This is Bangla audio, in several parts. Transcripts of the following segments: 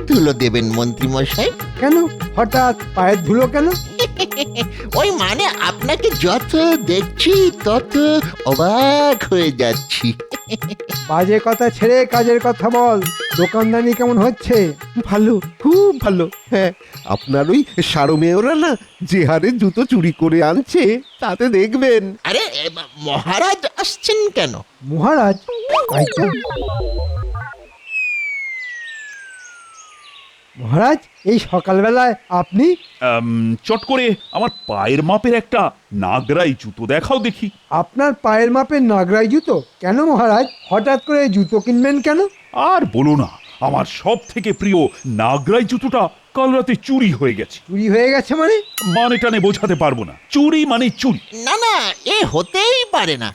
ধুলো দেবেন মন্ত্রী মশাই? কেন হঠাৎ পায়ের ধুলো কেন? ওই মানে আপনাকে যত দেখছি তত অবাক হয়ে যাচ্ছি। বাজে কথা ছেড়ে কাজের কথা বল। দোকানদানি কেমন হচ্ছে? ভালো, খুব ভালো। হ্যাঁ, আপনার ওই সারমেয়রা না যে হারে জুতো চুরি করে আনছে তাতে দেখবেন। আরে মহারাজ আসছেন কেন? মহারাজ? তাই তো। মহারাজ এই সকালবেলায় আপনি? চট করে আমার পায়ের মাপের একটা নাগরাই জুতো দেখাও দেখি। আপনার পায়ের মাপের নাগরাই জুতো? কেন মহারাজ, হঠাৎ করে জুতো কিনবেন কেন? আর বলো না, আমার সব থেকে প্রিয় নাগরাই জুতোটা কাল রাতে চুরি হয়ে গেছে। চুরি হয়ে গেছে মানে? মানে টানে বোঝাতে পারবো না, চুরি মানে চুরি। না না, এ হতেই পারে না।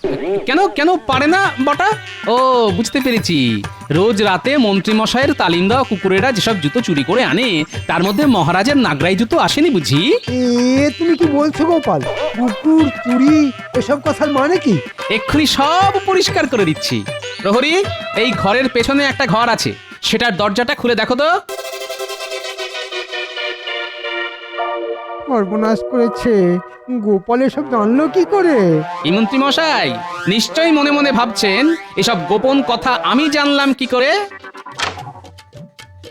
কেন কেন পারে না বটা? ও বুঝতে পেরেছি, রোজ রাতে মন্ত্রী মশাইয়ের তালিম দেওয়া কুকুরেরা যেসব জুতো চুরি করে আনে তার মধ্যে মহারাজের নাগরাই জুতো আসেনি বুঝি? তুমি কি বলছো গোপাল? কুকুর চুরি এসব কথার মানে কি? এক্ষুনি সব পরিষ্কার করে দিচ্ছি। প্রহরী, এই ঘরের পেছনে একটা ঘর আছে, সেটার দরজাটা খুলে দেখো তো। সর্বনাশ করেছে, গোপাল এসব জানলো কি করে? এই মন্ত্রী মশাই নিশ্চয়ই মনে মনে ভাবছেন এসব গোপন কথা আমি জানলাম কি করে।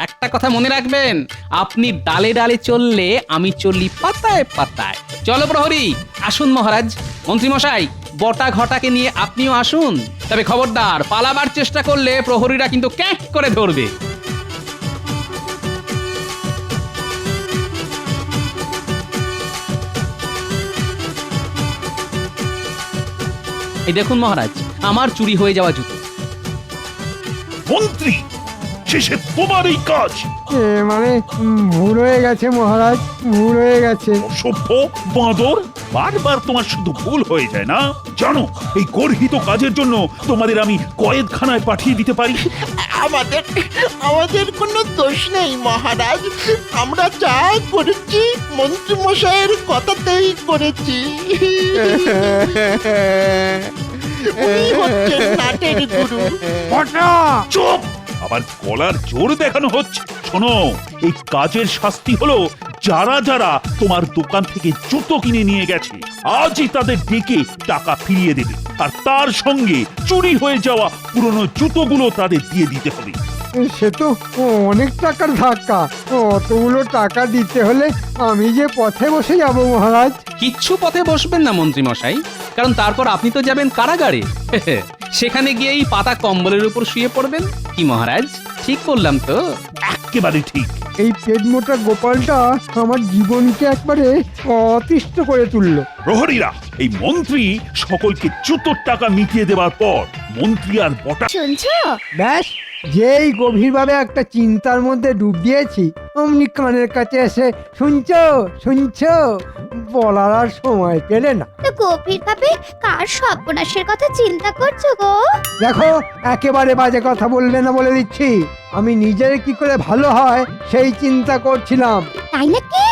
একটা কথা মনে রাখবেন, আপনি ডালে ডালে চললে আমি চলি পাতায় পাতায়। চলো প্রহরী, আসুন মহারাজ। মন্ত্রী মশাই, বটা ঘটাকে নিয়ে আপনিও আসুন, তবে খবরদার পালাবার চেষ্টা করলে প্রহরীরা কিন্তু ক্যাঁক করে ধরবে। এই দেখুন মহারাজ, আমার চুরি হয়ে যাওয়া জুতো। মন্ত্রী, শেষে তোমার এই কাজ? মানে ভুল হয়ে গেছে মহারাজ, ভুল হয়ে গেছে। অসভ্য বাঁদর, বারবার তোমার শুধু ভুল হয়ে যায় না? জানো, এই গর্হিত কাজের জন্য তোমাদের আমি কয়েদখানায় পাঠিয়ে দিতে পারি। আমাদের আমাদের কোনো দোষ নেই মহারাজ। আমরা যা করেছি মন্ত্রী মশাইয়ের কথাতেই করেছি। উনি হচ্ছেন নাটের গুরু। চুপ! আবার গলার জোর দেখানো হচ্ছে। শোনো, এই কাজের শাস্তি হলো যারা যারা তোমার দোকান থেকে জুতো কিনে নিয়ে গেছে আজই তাদের ডেকে টাকা ফিরিয়ে দেবে, আর তার সঙ্গে চুরি হয়ে যাওয়া পুরনো জুতোগুলো তাদের দিয়ে দিতে হবে। সে তো অনেক টাকার ধাক্কা। অতগুলো টাকা দিতে হলে আমি যে পথে বসে যাব মহারাজ। কিচ্ছু পথে বসবেন না মন্ত্রী মশাই, কারণ তারপর আপনি তো যাবেন কারাগারে। সেখানে গিয়েই পাতা কম্বলের উপর শুয়ে পড়বেন। কি মহারাজ, ঠিক বললাম তো? একেবারে ঠিক। এই পেট মোটা গোপালটা আমার জীবনকে একবারে অতিষ্ঠ করে তুললো। প্রহরীরা, এই মন্ত্রী সকলকে জুতোর টাকা মিটিয়ে দেওয়ার পর মন্ত্রী আর বটা শুনছো? ব্যাস, যেই গভীরভাবে একটা চিন্তার মধ্যে ডুব দিয়েছি অমনি কানের কাছে এসে শুনছো শুনছো বলার আর সময় পেলে না। তো গভীর ভাবে কার সর্বনাশের কথা চিন্তা করছো গো? দেখো, একেবারে বাজে কথা বলবে না বলে দিচ্ছি। আমি নিজের কি করে ভালো হয় সেই চিন্তা করছিলাম। তাই নাকি?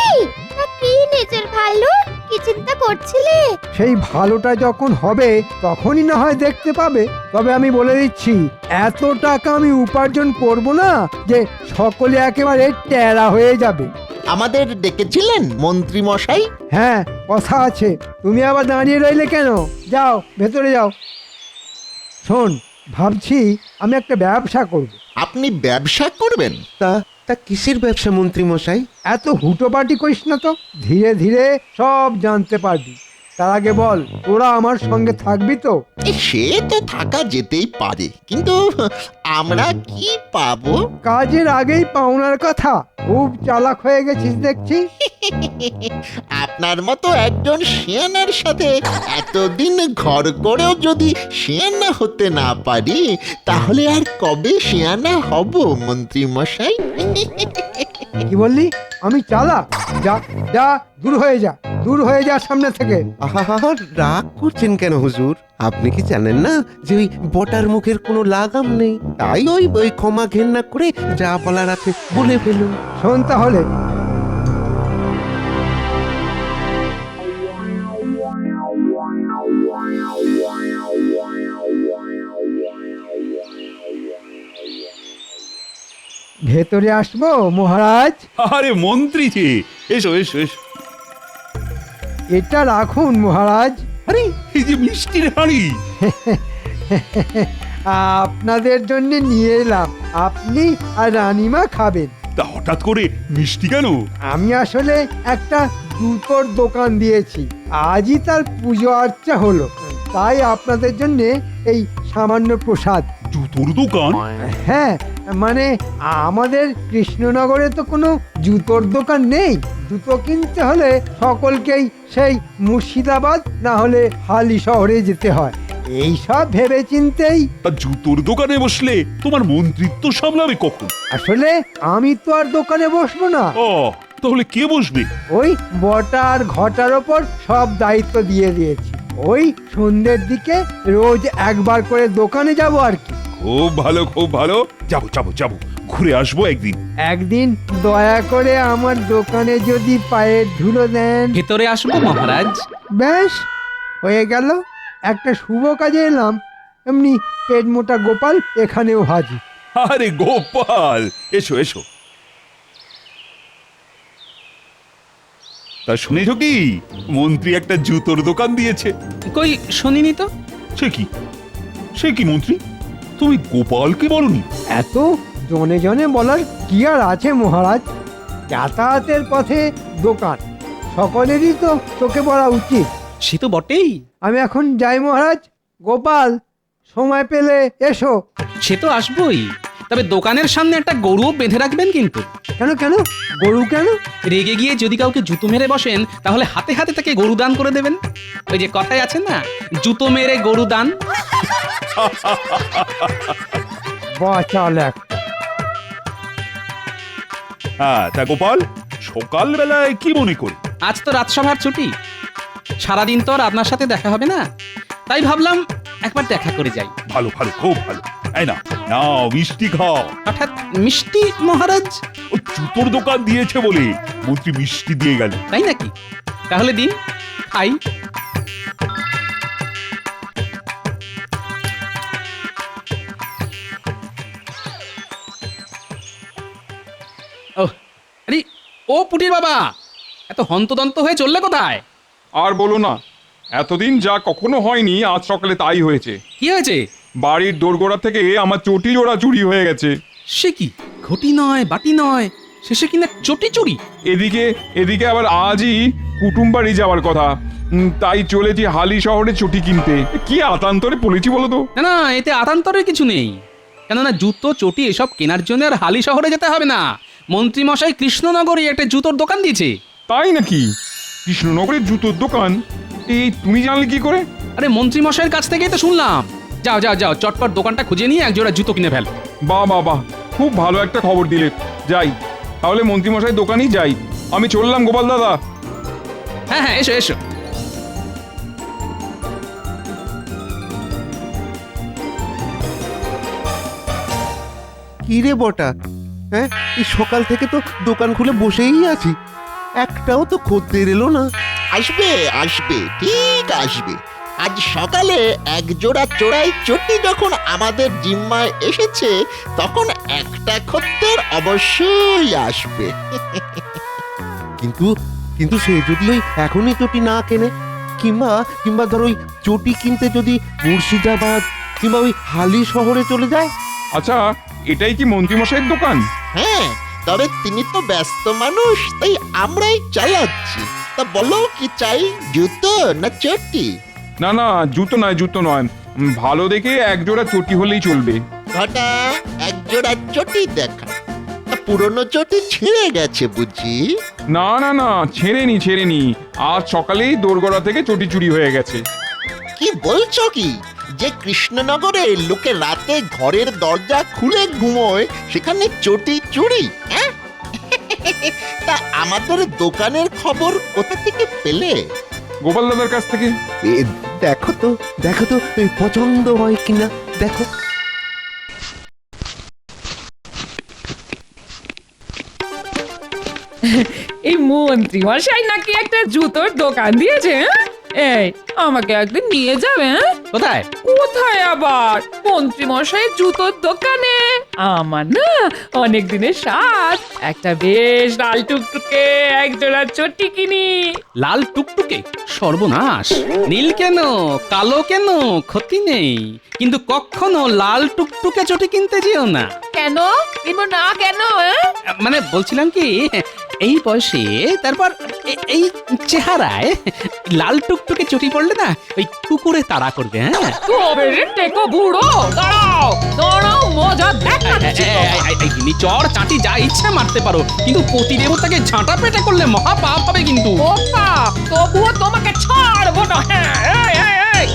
তা কি নিজের ভালো কি চিন্তা করছিলে? সেই ভালোটা যখন হবে তখনই না হয় দেখতে পাবে। তবে আমি বলে দিচ্ছি, এত টাকা আমি উপার্জন করব না যে সকলে একেবারে টেরা হয়ে যাবে। আমাদের ডেকেছিলেন মন্ত্রী মশাই? হ্যাঁ, কথা আছে। তুমি আবার দাঁড়িয়ে রইলে কেন? যাও ভেতরে যাও। শোন, ভাবছি আমি একটা ব্যবসা করব। আপনি ব্যবসা করবেন? তা তা কিসের ব্যবসা মন্ত্রী মশাই? এত হুটোপাটি করিস না তো, ধীরে ধীরে সব জানতে পারবি। তার আগে বল, তোরা আমার সঙ্গে থাকবি তো? সে তো থাকা যেতেই পারে, কিন্তু আমরা কি পাবো? কাজের আগেই পাওনার কথা। খুব চালাক হয়ে গেছিস দেখছি। আপনার মতো একজন শিয়ানার সাথে এতদিন ঘর করেও যদি শিয়ানা হতে না পারি, তাহলে আর কবে শিয়ানা হব মন্ত্রী মশাই? কি বললি? আমি চালাক? যা যা, দূর হয়ে যা, দূর হয়ে যা সামনে থেকে। আহা, রাগ করছেন কেন হুজুর? আপনি কি জানেন না যে ওই বটার মুখের কোনো লাগাম নেই? তাই ওই ক্ষমা ঘেন্না করে যা বলার আছে বলে ফেলুন। শোন তাহলে, ভেতরে আসবো মহারাজ? আরে মন্ত্রী যে, এসো এসো এসো। এটা রাখুন মহারাজ। আরে এই যে মিষ্টির হাঁড়ি। আপনাদের জন্য নিয়ে এলাম, আপনি আর রানীমা খাবেন। তা হঠাৎ করে মিষ্টি কেন? আমি আসলে একটা জুতোর দোকান দিয়েছি, আজই তার পুজো আর্চা হলো, তাই আপনাদের জন্য এই সামান্য প্রসাদ। জুতোর দোকান? হ্যাঁ, মানে আমাদের কৃষ্ণনগরে তো কোনো জুতোর দোকান নেই। জুতো কিনতে হলে সকলকেই সেই মুর্শিদাবাদ না হলে হালি শহরে যেতে হয়। এই সব ভেবে চিন্তেই তা জুতোর দোকানে বসলে তোমার মন্ত্রিত্ব সামলাবে কখন? আসলে আমি তো আর দোকানে বসবো না, ও, তাহলে কে বসবে? ওই বটা আর ঘটার ওপর সব দায়িত্ব দিয়ে দিয়েছি। ওই সন্ধ্যের দিকে রোজ একবার করে দোকানে যাব আর কি। খুব ভালো খুব ভালো, যাবো যাবো যাবো, ঘুরে আসবো একদিন। একদিন দয়া করে আমার দোকানে যদি পায়ের ধুলো দেন। ভেতরে আসবো মহারাজ। বেশ, হয়ে গেল, একটা শুভ কাজে এলাম। এমনি পেট মোটা গোপাল এখানেও হাজির। আরে গোপাল, এসো এসো। তা শুনেছো কি, মন্ত্রী একটা জুতোর দোকান দিয়েছে? কই শুনিনি তো। সে কি, সে কি মন্ত্রী, তুমি গোপালকে বলনি? এত জনে জনে বলার কি আর আছে মহারাজ? যাতায়াতের পথে দোকান, সকলেরই তো চোখে পড়া উচিত। সে তো বটেই। আমি এখন যাই মহারাজ। গোপাল, সময় পেলে এসো। সে তো আসবোই, তবে দোকানের সামনে একটা গরুও বেঁধে রাখবেন কিন্তু। কেন কেন? গরু কেন? রেগে গিয়ে যদি কাউকে জুতো মেরে বসেন, তাহলে হাতে হাতে তাকে গরু দান করে দেবেন। ওই যে কথাই আছে না, জুতো মেরে গরু দান। বাচাল একটা। হ্যাঁ, তা গোপাল, সকালবেলায় কি মনে করি? আজ তো রাজসভার ছুটি, সারাদিন তো আর আপনার সাথে দেখা হবে না, তাই ভাবলাম একবার দেখা করে যাই। ভালো ভালো, খুব ভালো। এই না নাও মিষ্টি খাও। হঠাৎ মিষ্টি মহারাজ? ও জুতোর দোকান দিয়েছে বলে মন্ত্রী মিষ্টি দিয়ে গেল। তাই নাকি? তাহলে দিন, খাই। ও আরে, ও পুটির বাবা, এত হন্তদন্ত হয়ে চললে কোথায়? আর বলো না, এতদিন যা কখনো হয়নি আজ সকালে তাই হয়েছে। কি হয়েছে? বাড়ির দোরগোড়া থেকে আমার চটি জোড়া চুরি হয়ে গেছে। সে কি, ঘটি নয় বাটি নয়, শেষে কিনা চটি চুরি? এদিকে এদিকে আবার আজই কুটুম বাড়ি যাওয়ার কথা, তাই চলেছি হালি শহরে চটি কিনতে। কি আতান্তরে পড়েছি বলো তো। না না, এতে আতান্তরের কিছু নেই, কেননা জুতো চটি এসব কেনার জন্য আর হালি শহরে যেতে হবে না। মন্ত্রী মশাই কৃষ্ণনগরে একটা জুতোর দোকান দিয়েছে। তাই নাকি? কৃষ্ণনগরের জুতোর দোকান? এই তুমি জানলে কি করে? আরে মন্ত্রী মশাইয়ের কাছ থেকেই তো শুনলাম। যাও যাও যাও, চটপট দোকানটা খুঁজে নিয়ে এক জোড়া জুতো কিনে ফেল। বাহ বাহ বাহ, খুব ভালো একটা খবর দিলে। যাই তাহলে মন্ত্রীমশাই দোকানেই যাই। আমি চললাম গোপাল দাদা। হ্যাঁ হ্যাঁ, এসো এসো। কি রে বটা, হ্যাঁ এই সকাল থেকে তো দোকান খুলে বসেই আছি, একটাও তো খদ্দের এলো না। আসবে আসবে, ঠিক আসবে। আজ সকালে এক জোড়া চোরাই চটি যখন আমাদের জিম্মায় এসেছে, তখন একটা খদ্দের অবশ্যই আসবে। কিন্তু কিন্তু সে যদি ওই এখনই চটি না কেনে, কিংবা কিংবা ধর ওই চটি কিনতে যদি মুর্শিদাবাদ কিংবা ওই হালি শহরে চলে যায়। আচ্ছা, এটাই কি মন্ত্রীমশাইয়ের দোকান? হ্যাঁ, তবে তিনি তো ব্যস্ত মানুষ, তাই আমরাই চালাচ্ছি। তা বলো কি চাই, জুতো না চটি? না না, জুতো নয় জুতো নয়, ভালো দেখে এক জোড়া চটি হলেই চলবে। ঘটা, এক জোড়া চটি দেখা। তা পুরনো চটি ছিঁড়ে গেছে বুঝি? না না না, ছেড়েনি ছেড়েনি, আজ সকালেই দোরগোড়া থেকে চটি চুরি হয়ে গেছে। কি বলছো কি, যে কৃষ্ণনগরে লোকে রাতে ঘরের দরজা খুলে ঘুমোয়, সেখানে চটি চুরি? হ্যাঁ? তা আমাদের দোকানের খবর কোথা থেকে পেলে? গোপাল দাদার কাছ থেকে। এ, দেখো তো দেখো তো পছন্দ হয় কিনা দেখো। এই মন্ত্রী মশাই নাকি একটা জুতোর দোকান দিয়েছে? এই আমাকে একদিন নিয়ে যাবে? কোথায়? কোথায় আবার? মন্ত্রী মশাই জুতোর দোকানে। আমার না অনেক দিনের স্বাদ একটা বেশ লাল টুকটুকে একজোড়া চটি কিনি। লাল টুকটুকে? সর্বনাশ! নীল কেন, কালো কেন, ক্ষতি নেই, কিন্তু কখনো লাল টুকটুকে চটি কিনতে যেও না। কেন কিনবো না কেন? মানে বলছিলাম কি, এই বয়সে, তারপর এই চেহারায় লাল টুকটুকে চটি পড়লে না ওই কুকুরে তাড়া করবে। হ্যাঁ, তবে রে টেকো বুড়ো, দাঁড়াও দাঁড়াও, মজা দেখাচ্ছি। চর চাটি যা ইচ্ছে মারতে পারো, কিন্তু পতি দেবতাকে ঝাঁটা পেটা করলে মহা পাপ হবে কিন্তু। ও পাপ, তবুও তোমাকে ছাড়বো না। হ্যাঁ, এই, এই, এই।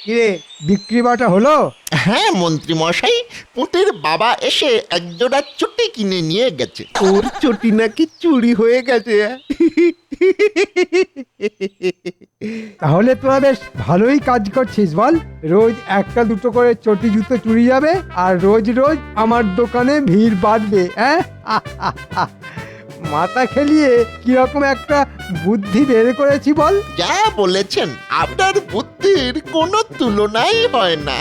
কিরে, বিক্রি বাটা হলো? হ্যাঁ মন্ত্রী মশাই, পুঁটির বাবা এসে একজোড়া চুটি কিনে নিয়ে গেছে। ওর চটি নাকি চুরি হয়ে গেছে। তাহলে তোরা বেশ ভালোই কাজ করছিস বল। রোজ একটা দুটো করে চটি জুতো চুরি যাবে, আর রোজ রোজ আমার দোকানে ভিড় বাড়বে। হ্যাঁ, মাথা খেলিয়ে কিরকম একটা বুদ্ধি বের করেছি বল। যা বলেছেন, আপনার বুদ্ধির কোনো তুলনাই হয় না।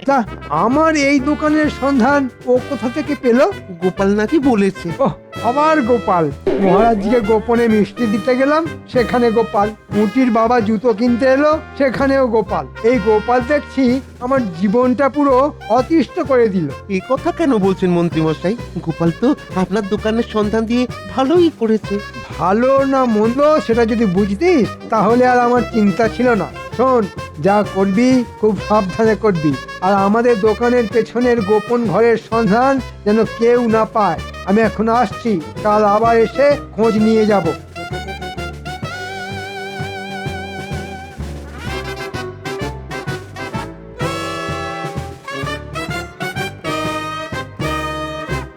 তা আমার এই দোকানের সন্ধান ও কোথা থেকে পেল? গোপাল নাকি বলেছে। ওহ, আবার গোপাল। মহারাজকে গোপনে মিষ্টি দিতে গেলাম, সেখানে গোপাল। মুটির বাবা জুতো কিনতে এলো, সেখানেও গোপাল। এই গোপাল দেখছি আমার জীবনটা পুরো অতিষ্ঠ করে দিল। এই কথা কেন বলছেন মন্ত্রী মশাই? গোপাল তো আপনার দোকানের সন্ধান দিয়ে ভালোই করেছে। ভালো না মন্দ সেটা যদি বুঝতিস তাহলে আর আমার চিন্তা ছিল না। শোন, যা করবি খুব সাবধানে করবি, আর আমাদের দোকানের পেছনের গোপন ঘরের সন্ধান যেন কেউ না পায়। আমি এখন আসছি, কাল আবার এসে খোঁজ নিয়ে যাব।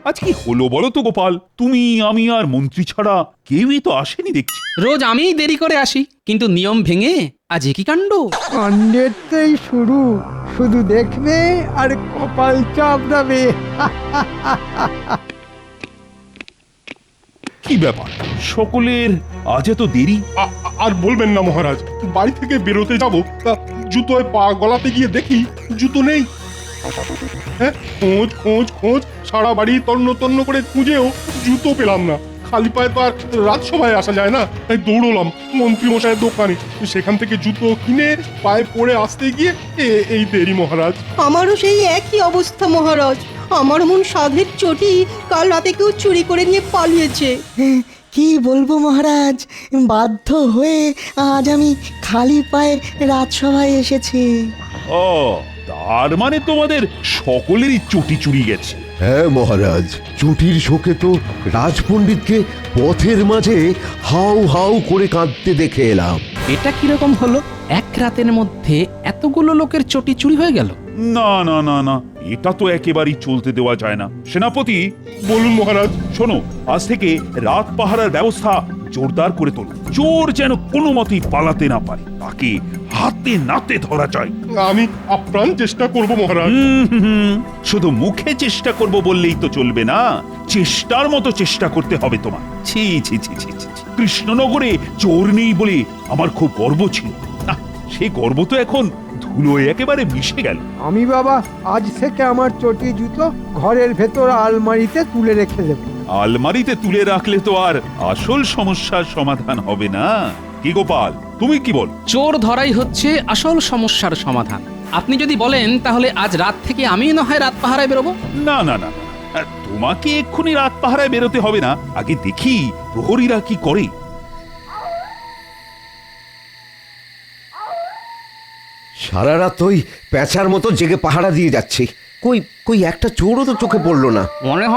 আজ কি হলো বলো তো গোপাল? তুমি, আমি আর মন্ত্রী ছাড়া কেউই তো আসেনি দেখছি। রোজ আমিই দেরি করে আসি, কিন্তু নিয়ম ভেঙে আজ কি কাণ্ড! কাণ্ডেরটাই শুরু, শুধু দেখবে আর কপাল চাপড়াবে। কি ব্যাপার, সকলের আজ এত দেরি? আর বলবেন না মহারাজ, বাড়ি থেকে বেরোতে যাব, তা জুতোয় পা গলাতে গিয়ে দেখি জুতো নেই। হ্যাঁ, খোঁজ খোঁজ খোঁজ, সারা বাড়ি তন্ন তন্ন করে খুঁজেও জুতো পেলাম না। খালি পায়ে তো আর রাজসভায় আসা যায় না, তাই দৌড়লাম মন্ত্রী মশাইয়ের দোকানে। সেখান থেকে জুতো কিনে পায়ে পরে আসতে গিয়ে এই দেরি মহারাজ। আমারও সেই একই অবস্থা মহারাজ। আমার মন সাধের চটি কাল রাতে কেউ চুরি করে নিয়ে পালিয়েছে। কি বলবো মহারাজ, বাধ্য হয়ে আজ আমি খালি পায়ে রাজসভায় এসেছি। ও, তার মানে তোমাদের সকলেরই চটি চুরি গেছে। হ্যাঁ মহারাজ, চুটির শোকে তো রাজপণ্ডিতকে পথের মাঝে হাউ হাউ করে কাঁদতে দেখে এলাম। এটা কিরকম হলো? এক রাতের মধ্যে এতগুলো লোকের চটি চুরি হয়ে গেল? না না না না, এটা তো একেবারেই চলতে দেওয়া যায় না। সেনাপতি, বলুন মহারাজ। শোনো, আজ থেকে রাত পাহারার ব্যবস্থা জোরদার করে তোলো। চোর যেন কোনো মতেই পালাতে না পারে, তাকে হাতে নাতে ধরা যায়। আমি আপ্রাণ চেষ্টা করব মহারাজ। শুধু মুখে চেষ্টা করব বললেই তো চলবে না, চেষ্টার মতো চেষ্টা করতে হবে তোমার। ছি ছি ছি ছি ছি, কৃষ্ণনগরে চোর নেই বলে আমার খুব গর্ব ছিল, না সেই গর্ব তো এখন ধুলোয় একেবারে মিশে গেল। আমি বাবা আজ থেকে আমার চটি জুতো ঘরের ভেতর আলমারিতে তুলে রেখে দেব। আলমারিতে তুলে রাখলে তো আর আসল সমস্যার সমাধান হবে না। কি গোপাল, তুমি কি বল? চোর ধরাই হচ্ছে আসল সমস্যার সমাধান। আপনি যদি বলেন তাহলে আজ রাত থেকে আমি না হয় রাত পাহারায় বেরোবো। না না না, তোমাকে এক্ষুনি রাত পাহারায় বেরোতে হবে না, আগে দেখি প্রহরীরা কি করে। সারা রাত ওই প্যাঁচার মতো জেগে পাহারা দিয়ে যাচ্ছি, কই কই একটা চোরও তো চোখে পড়লো না। মনে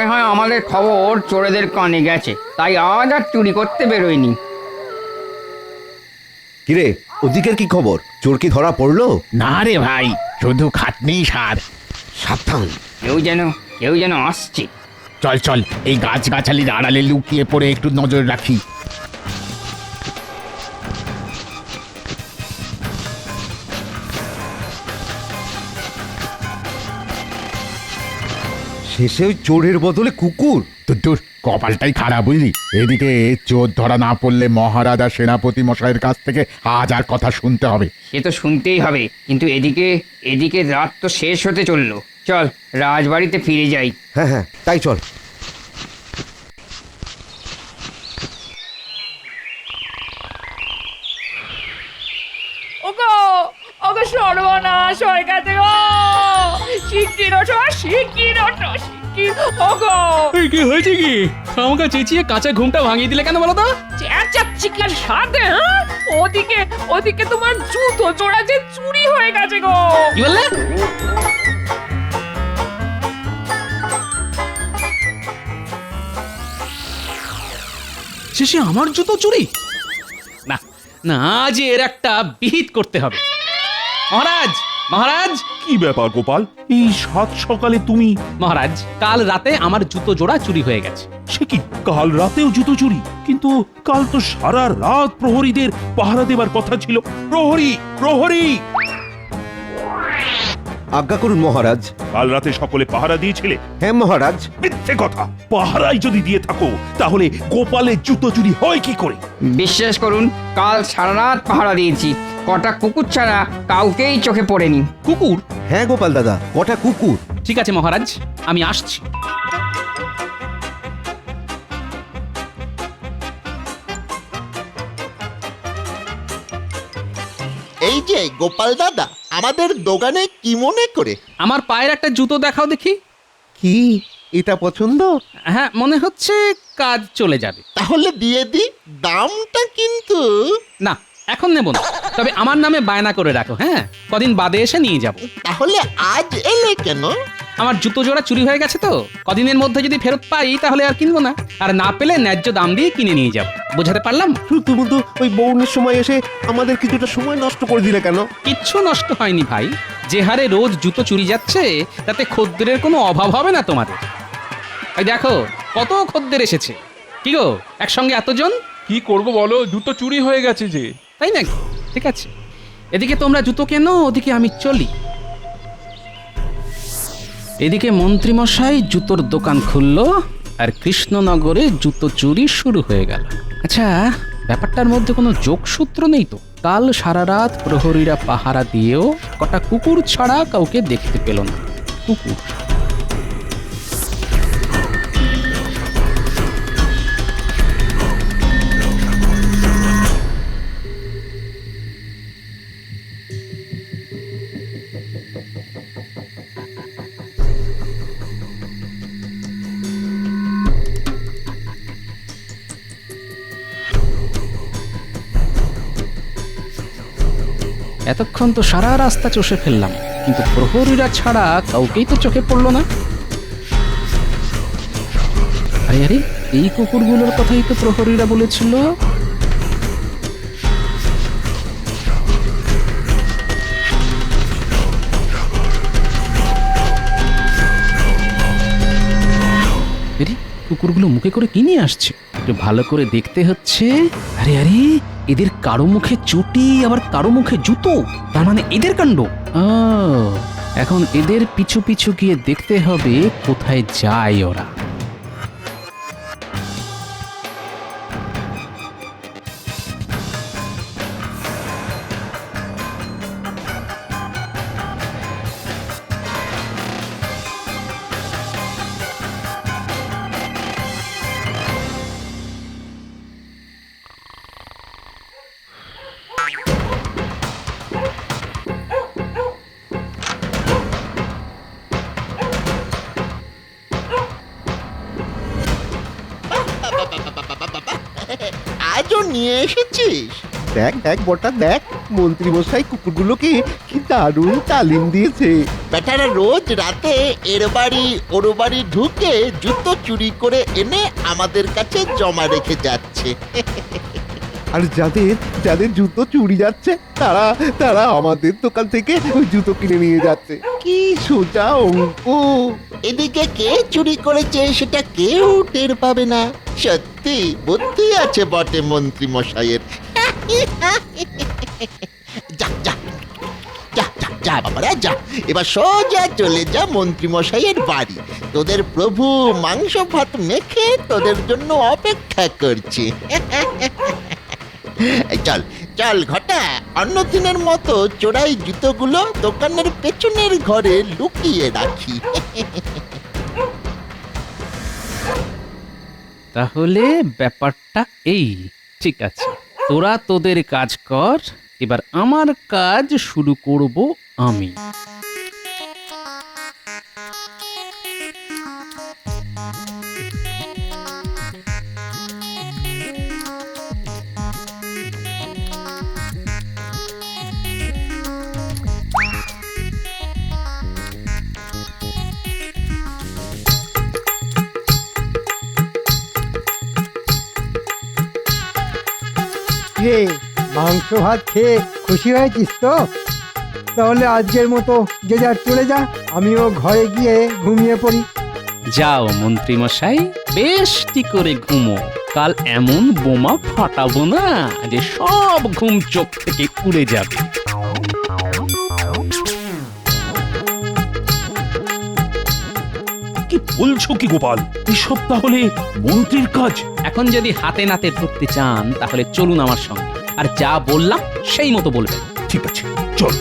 হয় আমাদের খবর চোরেদের কানে গেছে, তাই আজ আর চুরি করতে বেরোয়নি। কিরে, ওদিকের কি খবর? চোর কি ধরা পড়লো? না রে ভাই, শুধু খাটনি সার। সাবধান, কেউ যেন আসছে। চল চল, এই গাছগাছালির আড়ালে লুকিয়ে পড়ে একটু নজর রাখি। শেষে ওই চোরের বদলে কুকুর। তোর কপালটাই খারাপ বুঝলি। এদিকে চোর ধরা না পড়লে মহারাজা সেনাপতি মশাইয়ের কাছ থেকে হাজার কথা শুনতে হবে। সে তো শুনতেই হবে, কিন্তু এদিকে রাত তো শেষ হতে চললো। চল রাজবাড়িতে ফিরে যাই। হ্যাঁ হ্যাঁ, তাই চল। ওগো ওগো সর্বনাশ হয়ে গেছে গো, শিগগির ওঠো, শিগগির ওঠো, শিগগির। ওগো কি হয়েছে কি? আমাকে চেঁচিয়ে কাঁচা ঘুমটা ভাঙিয়ে দিলে কেন বলো তো? চেঁচাচ্ছি কি আর সাথে? হ্যাঁ, ওদিকে তোমার জুতো জোড়া যে চুরি হয়ে গেছে গো। কি বললে? শেষে আমার জুতো চুরি? না না, আজ এর একটা বিহিত করতে হবে। মহারাজ, মহারাজ! কি ব্যাপার গোপাল, এই সাত সকালে তুমি? মহারাজ, কাল রাতে আমার জুতো জোড়া চুরি হয়ে গেছে। সে কি, কাল রাতেও জুতো চুরি? কিন্তু কাল তো সারা রাত প্রহরীদের পাহারা দেবার কথা ছিল। প্রহরী, প্রহরী! আজ্ঞা করুন মহারাজ। কাল রাতে সকলে পাহারা দিয়েছিলে? হ্যাঁ মহারাজ। মিথ্যে কথা! পাহারাই যদি দিয়ে থাকো তাহলে গোপালের জুতো চুরি হয় কি করে? বিশ্বাস করুন, কাল সারা রাত পাহারা দিয়েছি। কটা কুকুর ছাড়া কাউকেই চোখে পড়েনি। কুকুর? হ্যাঁ গোপাল দাদা, কটা কুকুর। ঠিক আছে মহারাজ, আমি আসছি। এই যে গোপাল দাদা, আমাদের দোকানে কি মনে করে? আমার পায়ের একটা জুতো দেখাও দেখি। কি এটা পছন্দ? হ্যাঁ, মনে হচ্ছে কাজ চলে যাবে। তাহলে দিয়ে দি, দামটা কিন্তু। না, এখন নেব না, তবে আমার নামে বায়না করে রাখো। হ্যাঁ, কদিন বাদে এসে নিয়ে যাব। তাহলে আজ এলে কেন? আমার জুতো জোড়া চুরি হয়ে গেছে তো, কদিনের মধ্যে যদি ফেরত পাই তাহলে আর কিনবো না, আর না পেলে ন্যায্য দাম দিয়ে কিনে নিয়ে যাব। বোঝাতে পারলাম? তুমি তো ওই বৌনের সময় এসে আমাদের কিছুটা সময় নষ্ট করে দিলে কেন? কিচ্ছু নষ্ট হয়নি ভাই, যে হারে রোজ জুতো চুরি যাচ্ছে তাতে খদ্দেরের কোনো অভাব হবে না তোমাদের। এই দেখো কত খদ্দের এসেছে। কি গো, একসঙ্গে এতজন? কি করব বলো, জুতো চুরি হয়ে গেছে যে। তাই নাকি? ঠিক আছে, এদিকে তোমরা জুতো কেনো, ওদিকে আমি চলি। এদিকে মন্ত্রীমশাই জুতোর দোকান খুললো, আর কৃষ্ণনগরে জুতো চুরি শুরু হয়ে গেল। আচ্ছা, ব্যাপারটার মধ্যে কোনো যোগসূত্র নেই তো? কাল সারা রাত প্রহরীরা পাহারা দিয়েও কটা কুকুর ছাড়া কাউকে দেখতে পেল না। কুকুর? এতক্ষণ তো সারা রাস্তা চষে ফেললাম, কিন্তু প্রহরীরা ছাড়া কাউকেই তো চোখে পড়লো না। আরে আরে, এই কুকুরগুলোর কথাই তো প্রহরীরা বলেছিল। কুকুরগুলো মুখে করে কি নিয়ে আসছে? একটু ভালো করে দেখতে হচ্ছে। আরে আরে, এদের কারো মুখে চুটি, আবার কারো মুখে জুতো, তার মানে এদের কাণ্ড। এখন এদের পিছু পিছু গিয়ে দেখতে হবে কোথায় যায় ওরা। আজও নিয়ে এসেছিস? দেখ দেখ বটা দেখ, মন্ত্রী মশাই কুকুরগুলোকে কি দারুণ তালিম দিয়েছে। বেটারা রোজ রাতে এর বাড়ি ওর বাড়ি ঢুকে জুতো চুরি করে এনে আমাদের কাছে জমা রেখে যাচ্ছে। আর যাদের যাদের জুতো চুরি যাচ্ছে তারা তারা আমাদের দোকান থেকে ওই জুতো কিনে নিয়ে যাচ্ছে। কি সোজা অঙ্ক। এদিকে কে চুরি করেছে সেটা কেউ টের পাবে না। সত্যি বুদ্ধি আছে বটে মন্ত্রী মশাইয়ের। যা যা যা যা যা। যা বাবারা যা, এবার সোজা চলে যা মন্ত্রী মশাইয়ের বাড়ি। তোদের প্রভু মাংস ভাত মেখে তোদের জন্য অপেক্ষা করছে। চল চল ঘটা, অন্য দিনের মতো চোরাই জুতোগুলো দোকানের পেছনের ঘরে লুকিয়ে রাখি। তাহলে ব্যাপারটা এই, ঠিক আছে, তোরা তোদের কাজ কর, এবার আমার কাজ শুরু করব আমি। রে, মাংস ভাত খেয়ে খুশি হয়েছিস তো? তাহলে আজকের মতো যে যার চলে যা, আমিও ঘরে গিয়ে ঘুমিয়ে পড়ি। যাও মন্ত্রী মশাই, বেশটি করে ঘুমো, কাল এমন বোমা ফাটাবো না যে সব ঘুম চোখ থেকে উড়ে যাবে। কি বলছো কি গোপাল, এসব তাহলে মন্ত্রীর কাজ? এখন যদি হাতে নাতে ধরতে চান তাহলে চলুন আমার সঙ্গে, আর যা বললাম সেই মতো বলবেন। ঠিক আছে, চল।